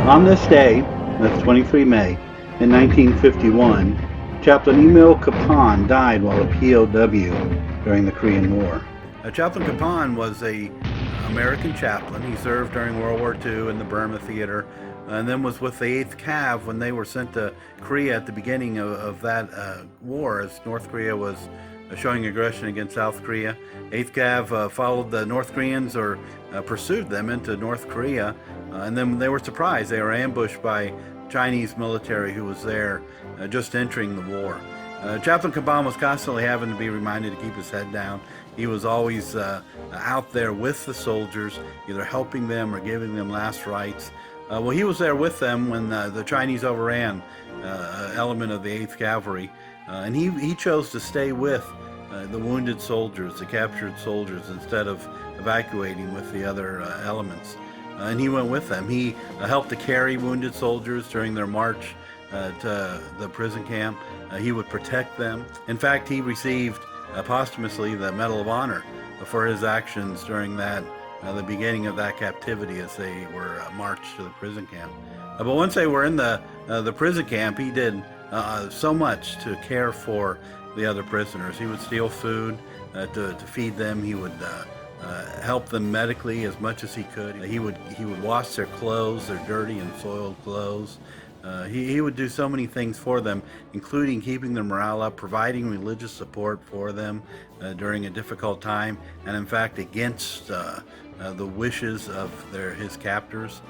On this day, that's 23 May, in 1951, Chaplain Emil Kapaun died while a POW during the Korean War. Chaplain Kapaun was an American chaplain. He served during World War II in the Burma theater, and then was with the 8th Cav when they were sent to Korea at the beginning of that war, as North Korea was showing aggression against South Korea. 8th Cav followed the North Koreans, or pursued them into North Korea, and then they were surprised. They were ambushed by Chinese military who was there just entering the war. Chaplain Kapaun was constantly having to be reminded to keep his head down. He was always out there with the soldiers, either helping them or giving them last rites. Well, he was there with them when the Chinese overran an element of the 8th Cavalry, and he chose to stay with the wounded soldiers, the captured soldiers, instead of evacuating with the other elements. And he went with them. He helped to carry wounded soldiers during their march to the prison camp. He would protect them. In fact, he received posthumously the Medal of Honor for his actions during that the beginning of that captivity, as they were marched to the prison camp. But once they were in the prison camp, he did so much to care for the other prisoners. He would steal food to feed them. He would help them medically as much as he could. He would wash their clothes, their dirty and soiled clothes. He would do so many things for them, including keeping their morale up, providing religious support for them during a difficult time, and in fact against the wishes of his captors.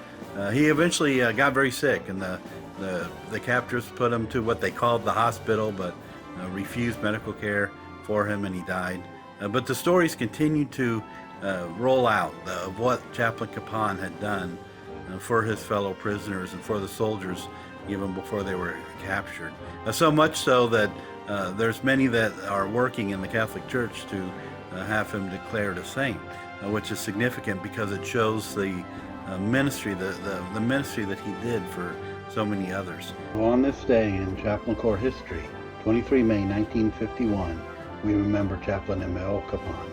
He eventually got very sick, and the captors put him to what they called the hospital, but refused medical care for him, and he died. But the stories continued to roll out of what Chaplain Kapaun had done for his fellow prisoners and for the soldiers even before they were captured. So much so that there's many that are working in the Catholic Church to have him declared a saint, which is significant because it shows the ministry, the ministry that he did for so many others. On this day in Chaplain Corps history, 23 May 1951, we remember Chaplain Emil Kapaun.